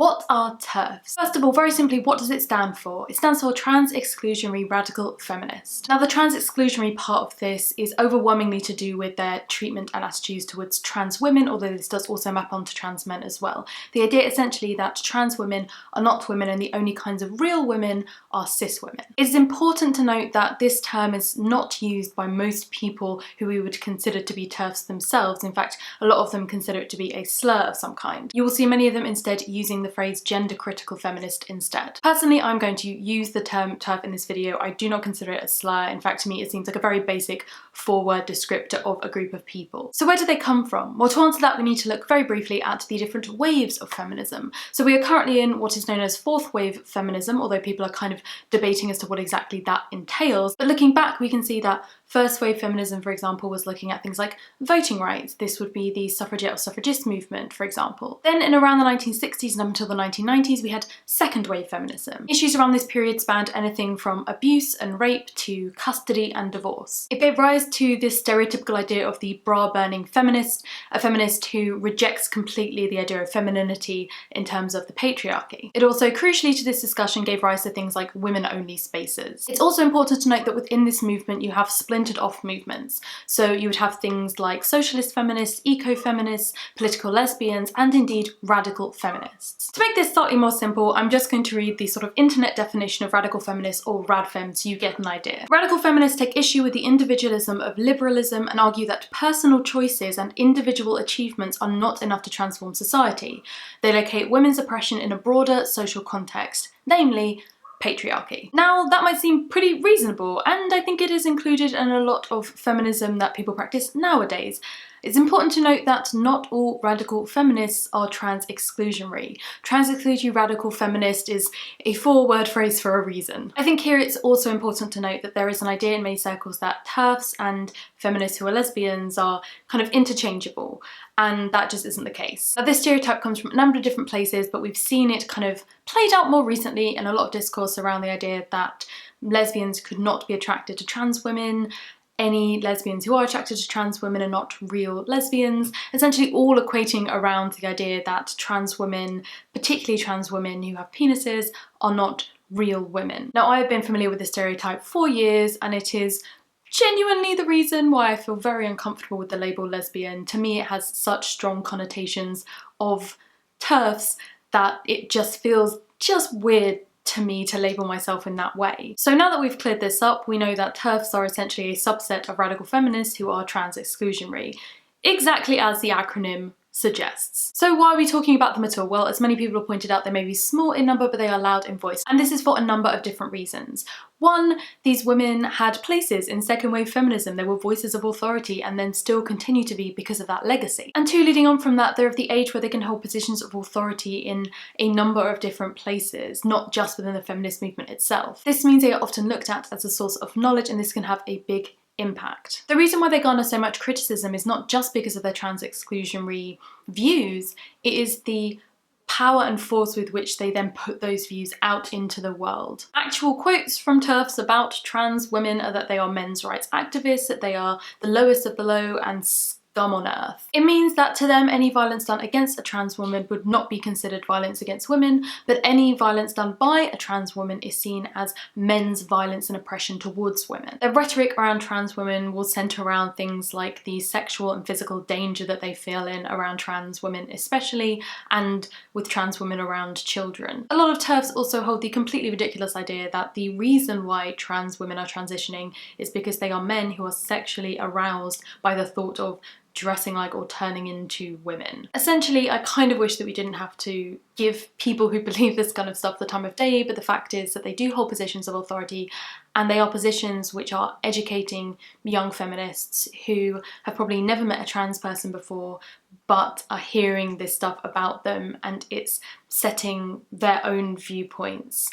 What are TERFs? First of all, very simply, what does it stand for? It stands for trans-exclusionary radical feminist. Now, the trans-exclusionary part of this is overwhelmingly to do with their treatment and attitudes towards trans women, although this does also map onto trans men as well. The idea essentially that trans women are not women and the only kinds of real women are cis women. It is important to note that this term is not used by most people who we would consider to be TERFs themselves. In fact, a lot of them consider it to be a slur of some kind. You will see many of them instead using the phrase gender critical feminist instead. Personally, I'm going to use the term TERF in this video. I do not consider it a slur. In fact, to me, it seems like a very basic four-word descriptor of a group of people. So where do they come from? Well, to answer that, we need to look very briefly at the different waves of feminism. So we are currently in what is known as fourth wave feminism, although people are kind of debating as to what exactly that entails. But looking back, we can see that first wave feminism, for example, was looking at things like voting rights. This would be the suffragette or suffragist movement, for example. Then in around the 1960s and up until the 1990s, we had second wave feminism. Issues around this period spanned anything from abuse and rape to custody and divorce. It gave rise to this stereotypical idea of the bra-burning feminist, a feminist who rejects completely the idea of femininity in terms of the patriarchy. It also, crucially to this discussion, gave rise to things like women-only spaces. It's also important to note that within this movement you have splintered off movements. So you would have things like socialist feminists, eco-feminists, political lesbians, and indeed radical feminists. To make this slightly more simple, I'm just going to read the sort of internet definition of radical feminists, or radfem, so you get an idea. Radical feminists take issue with the individualism of liberalism and argue that personal choices and individual achievements are not enough to transform society. They locate women's oppression in a broader social context, namely patriarchy. Now, that might seem pretty reasonable, and I think it is included in a lot of feminism that people practice nowadays. It's important to note that not all radical feminists are trans-exclusionary. Trans-exclusionary radical feminist is a four-word phrase for a reason. I think here it's also important to note that there is an idea in many circles that TERFs and feminists who are lesbians are kind of interchangeable, and that just isn't the case. Now, this stereotype comes from a number of different places, but we've seen it kind of played out more recently in a lot of discourse around the idea that lesbians could not be attracted to trans women. Any lesbians who are attracted to trans women are not real lesbians, essentially all equating around the idea that trans women, particularly trans women who have penises, are not real women. Now, I have been familiar with this stereotype for years, and it is genuinely the reason why I feel very uncomfortable with the label lesbian. To me, it has such strong connotations of TERFs that it just feels just weird to me to label myself in that way. So now that we've cleared this up, we know that TERFs are essentially a subset of radical feminists who are trans-exclusionary, exactly as the acronym suggests. So why are we talking about them at all? Well, as many people have pointed out, they may be small in number, but they are loud in voice. And this is for a number of different reasons. One, these women had places in second wave feminism. They were voices of authority and then still continue to be because of that legacy. And two, leading on from that, they're of the age where they can hold positions of authority in a number of different places, not just within the feminist movement itself. This means they are often looked at as a source of knowledge, and this can have a big impact. The reason why they garner so much criticism is not just because of their trans-exclusionary views, it is the power and force with which they then put those views out into the world. Actual quotes from TERFs about trans women are that they are men's rights activists, that they are the lowest of the low and scum on earth. It means that to them, any violence done against a trans woman would not be considered violence against women, but any violence done by a trans woman is seen as men's violence and oppression towards women. Their rhetoric around trans women will centre around things like the sexual and physical danger that they feel in around trans women especially, and with trans women around children. A lot of TERFs also hold the completely ridiculous idea that the reason why trans women are transitioning is because they are men who are sexually aroused by the thought of dressing like or turning into women. Essentially, I kind of wish that we didn't have to give people who believe this kind of stuff the time of day, but the fact is that they do hold positions of authority, and they are positions which are educating young feminists who have probably never met a trans person before, but are hearing this stuff about them, and it's setting their own viewpoints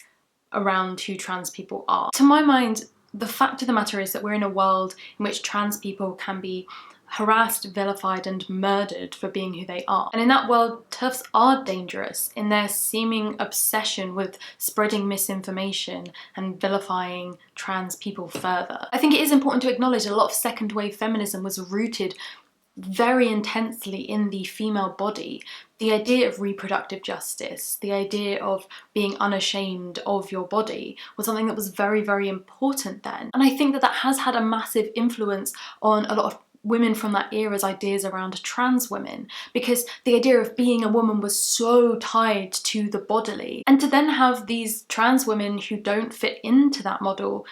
around who trans people are. To my mind, the fact of the matter is that we're in a world in which trans people can be harassed, vilified and murdered for being who they are. And in that world, TERFs are dangerous in their seeming obsession with spreading misinformation and vilifying trans people further. I think it is important to acknowledge a lot of second wave feminism was rooted very intensely in the female body, the idea of reproductive justice, the idea of being unashamed of your body was something that was very, very important then. And I think that that has had a massive influence on a lot of women from that era's ideas around trans women, because the idea of being a woman was so tied to the bodily. And to then have these trans women who don't fit into that model,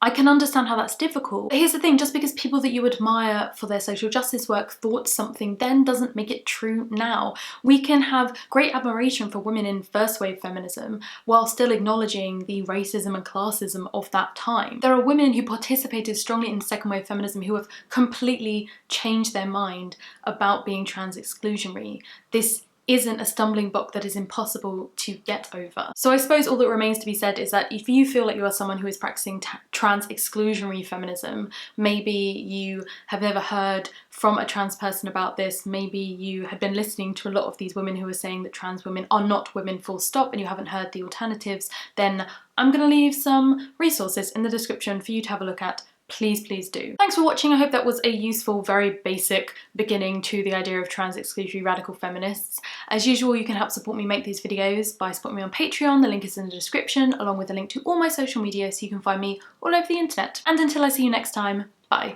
I can understand how that's difficult. But here's the thing, just because people that you admire for their social justice work thought something then doesn't make it true now. We can have great admiration for women in first wave feminism while still acknowledging the racism and classism of that time. There are women who participated strongly in second wave feminism who have completely changed their mind about being trans exclusionary. This isn't a stumbling block that is impossible to get over. So I suppose all that remains to be said is that if you feel like you are someone who is practicing trans exclusionary feminism, maybe you have never heard from a trans person about this, maybe you have been listening to a lot of these women who are saying that trans women are not women full stop and you haven't heard the alternatives, then I'm gonna leave some resources in the description for you to have a look at. Please, please do. Thanks for watching. I hope that was a useful, very basic beginning to the idea of trans-exclusionary radical feminists. As usual, you can help support me make these videos by supporting me on Patreon. The link is in the description, along with a link to all my social media so you can find me all over the internet. And until I see you next time, bye.